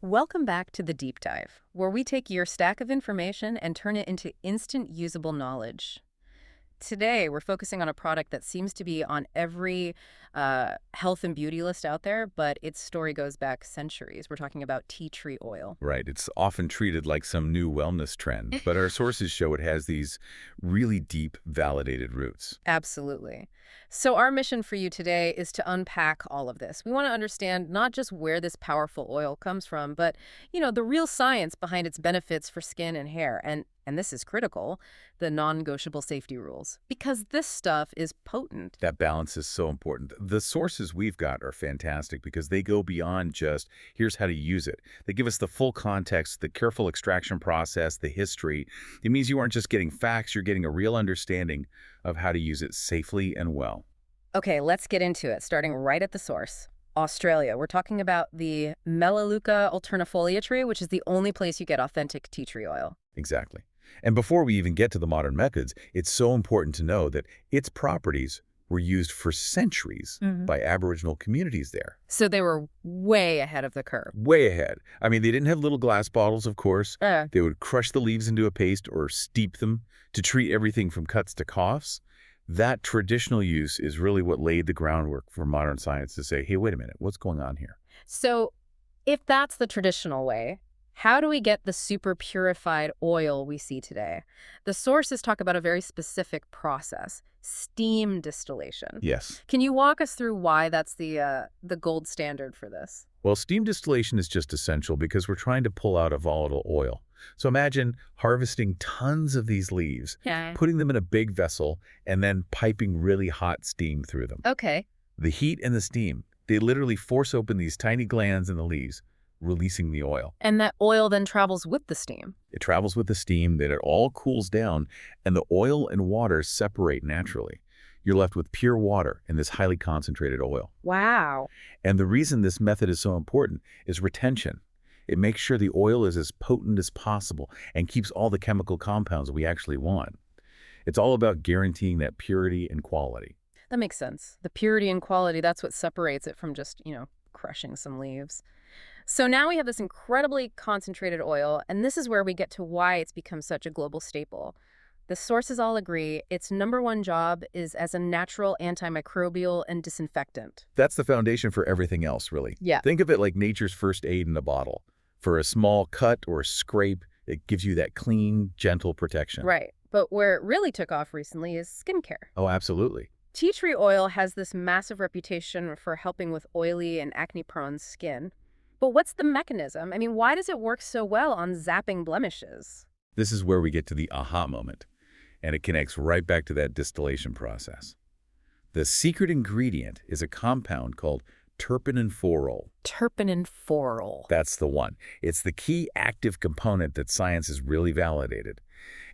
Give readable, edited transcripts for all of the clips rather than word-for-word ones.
Welcome back to the Deep Dive, where we take your stack of information and turn it into instant usable knowledge. Today, we're focusing on a product that seems to be on every health and beauty list out there, but its story goes back centuries. We're talking about tea tree oil. Right. It's often treated like some new wellness trend, but our sources show it has these really deep, validated roots. Absolutely. So our mission for you today is to unpack all of this. We want to understand not just where this powerful oil comes from, but, the real science behind its benefits for skin and hair. And this is critical, the non-negotiable safety rules, because this stuff is potent. That balance is so important. The sources we've got are fantastic because they go beyond just, here's how to use it. They give us the full context, the careful extraction process, the history. It means you aren't just getting facts, you're getting a real understanding of how to use it safely and well. Okay, let's get into it, starting right at the source. Australia. We're talking about the Melaleuca alternifolia tree, which is the only place you get authentic tea tree oil. Exactly. And before we even get to the modern methods, it's so important to know that its properties were used for centuries by Aboriginal communities there. So they were way ahead of the curve. Way ahead. I mean, they didn't have little glass bottles, of course. They would crush the leaves into a paste or steep them to treat everything from cuts to coughs. That traditional use is really what laid the groundwork for modern science to say, hey, wait a minute, what's going on here? So if that's the traditional way, how do we get the super purified oil we see today? The sources talk about a very specific process, steam distillation. Yes. Can you walk us through why that's the gold standard for this? Well, steam distillation is just essential because we're trying to pull out a volatile oil. So imagine harvesting tons of these leaves, putting them in a big vessel, and then piping really hot steam through them. Okay. The heat and the steam, they literally force open these tiny glands in the leaves, releasing the oil. And that oil then travels with the steam. It travels with the steam, then it all cools down, and the oil and water separate naturally. You're left with pure water and this highly concentrated oil. Wow. And the reason this method is so important is retention. It makes sure the oil is as potent as possible and keeps all the chemical compounds we actually want. It's all about guaranteeing that purity and quality. That makes sense. The purity and quality, that's what separates it from just, crushing some leaves. So now we have this incredibly concentrated oil, and this is where we get to why it's become such a global staple. The sources all agree its #1 job is as a natural antimicrobial and disinfectant. That's the foundation for everything else, really. Yeah. Think of it like nature's first aid in a bottle. For a small cut or scrape, it gives you that clean, gentle protection. Right. But where it really took off recently is skincare. Oh, absolutely. Tea tree oil has this massive reputation for helping with oily and acne-prone skin. But what's the mechanism? I mean, why does it work so well on zapping blemishes? This is where we get to the aha moment, and it connects right back to that distillation process. The secret ingredient is a compound called terpinenforol. Terpinenforol. That's the one. It's the key active component that science has really validated.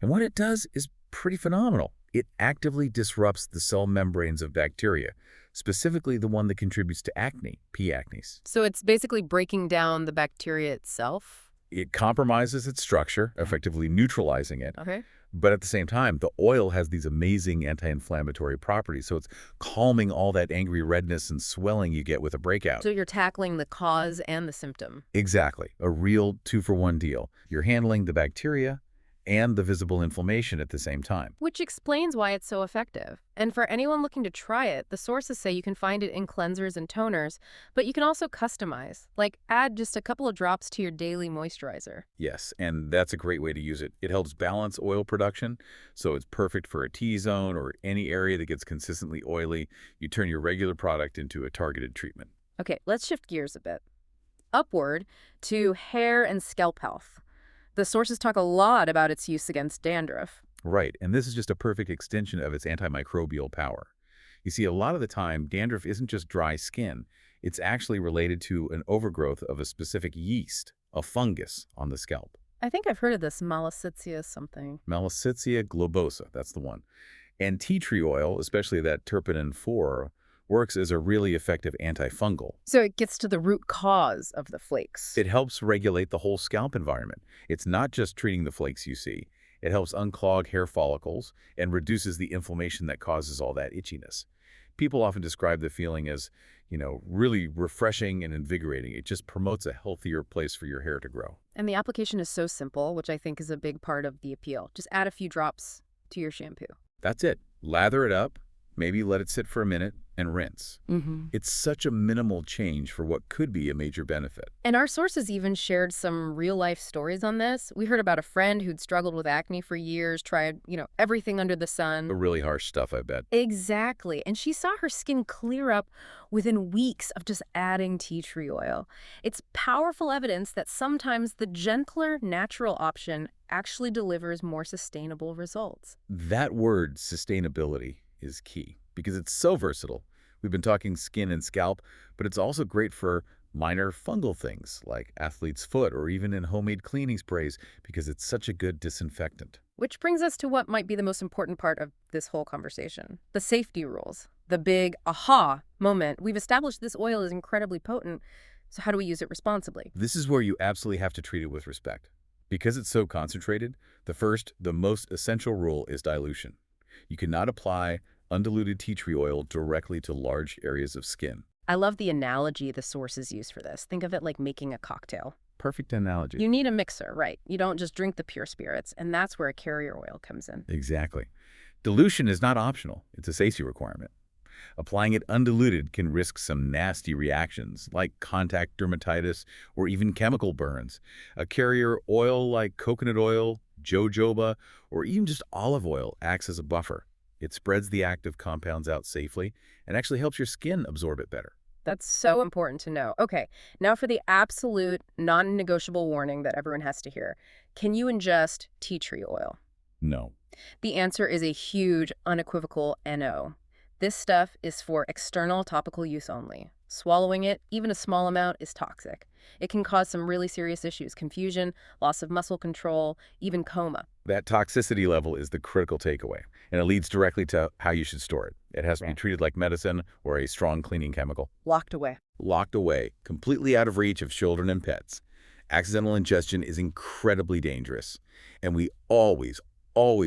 And what it does is pretty phenomenal. It actively disrupts the cell membranes of bacteria, specifically the one that contributes to acne, P. acnes. So it's basically breaking down the bacteria itself? It compromises its structure, effectively neutralizing it. Okay. But at the same time, the oil has these amazing anti-inflammatory properties, so it's calming all that angry redness and swelling you get with a breakout. So you're tackling the cause and the symptom. Exactly. A real two-for-one deal. You're handling the bacteria and the visible inflammation at the same time. Which explains why it's so effective. And for anyone looking to try it, the sources say you can find it in cleansers and toners, but you can also customize, like add just a couple of drops to your daily moisturizer. Yes, and that's a great way to use it. It helps balance oil production, so it's perfect for a T-zone or any area that gets consistently oily. You turn your regular product into a targeted treatment. Okay, let's shift gears a bit. Upward to hair and scalp health. The sources talk a lot about its use against dandruff. Right, and this is just a perfect extension of its antimicrobial power. You see, a lot of the time, dandruff isn't just dry skin. It's actually related to an overgrowth of a specific yeast, a fungus, on the scalp. I think I've heard of this Malassezia something. Malassezia globosa, that's the one. And tea tree oil, especially that terpinenforol, works as a really effective antifungal. So it gets to the root cause of the flakes. It helps regulate the whole scalp environment. It's not just treating the flakes you see. It helps unclog hair follicles and reduces the inflammation that causes all that itchiness. People often describe the feeling as, really refreshing and invigorating. It just promotes a healthier place for your hair to grow. And the application is so simple, which I think is a big part of the appeal. Just add a few drops to your shampoo. That's it. Lather it up, maybe let it sit for a minute, and rinse. It's such a minimal change for what could be a major benefit. And our sources even shared some real-life stories on this. We heard about a friend who'd struggled with acne for years, tried, everything under the sun. The really harsh stuff, I bet. Exactly. And she saw her skin clear up within weeks of just adding tea tree oil. It's powerful evidence that sometimes the gentler, natural option actually delivers more sustainable results. That word, sustainability, is key because it's so versatile. We've been talking skin and scalp, but it's also great for minor fungal things like athlete's foot or even in homemade cleaning sprays because it's such a good disinfectant. Which brings us to what might be the most important part of this whole conversation, the safety rules, the big aha moment. We've established this oil is incredibly potent, so how do we use it responsibly? This is where you absolutely have to treat it with respect. Because it's so concentrated, the most essential rule is dilution. You cannot apply undiluted tea tree oil directly to large areas of skin. I love the analogy the sources use for this. Think of it like making a cocktail. Perfect analogy. You need a mixer, right? You don't just drink the pure spirits, and that's where a carrier oil comes in. Exactly. Dilution is not optional. It's a safety requirement. Applying it undiluted can risk some nasty reactions like contact dermatitis or even chemical burns. A carrier oil like coconut oil, jojoba, or even just olive oil acts as a buffer. It spreads the active compounds out safely and actually helps your skin absorb it better. That's so important to know. Okay, now for the absolute non-negotiable warning that everyone has to hear. Can you ingest tea tree oil? No. The answer is a huge, unequivocal NO. This stuff is for external topical use only. Swallowing it, even a small amount, is toxic. It can cause some really serious issues: confusion, loss of muscle control, even coma. That toxicity level is the critical takeaway, and it leads directly to how you should store it. It has to be treated like medicine or a strong cleaning chemical. Locked away. Locked away, completely out of reach of children and pets. Accidental ingestion is incredibly dangerous, and we always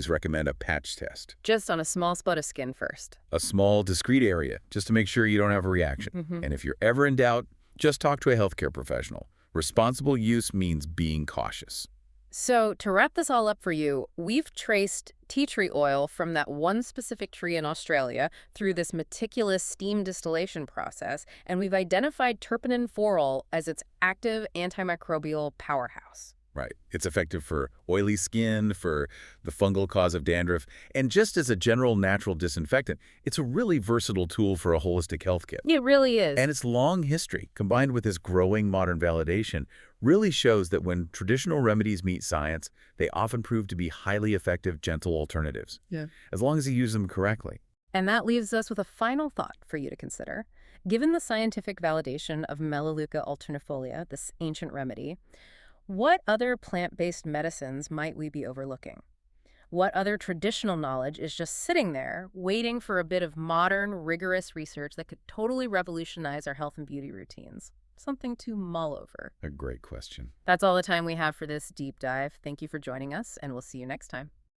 recommend a patch test. Just on a small spot of skin first. A small, discrete area, just to make sure you don't have a reaction. And if you're ever in doubt, just talk to a healthcare professional. Responsible use means being cautious. So to wrap this all up for you, we've traced tea tree oil from that one specific tree in Australia through this meticulous steam distillation process, and we've identified terpenen-4-ol as its active antimicrobial powerhouse. Right. It's effective for oily skin, for the fungal cause of dandruff, and just as a general natural disinfectant, it's a really versatile tool for a holistic health kit. It really is. And its long history, combined with this growing modern validation, really shows that when traditional remedies meet science, they often prove to be highly effective, gentle alternatives. Yeah. As long as you use them correctly. And that leaves us with a final thought for you to consider. Given the scientific validation of Melaleuca alternifolia, this ancient remedy, what other plant-based medicines might we be overlooking? What other traditional knowledge is just sitting there, waiting for a bit of modern, rigorous research that could totally revolutionize our health and beauty routines? Something to mull over. A great question. That's all the time we have for this deep dive. Thank you for joining us, and we'll see you next time.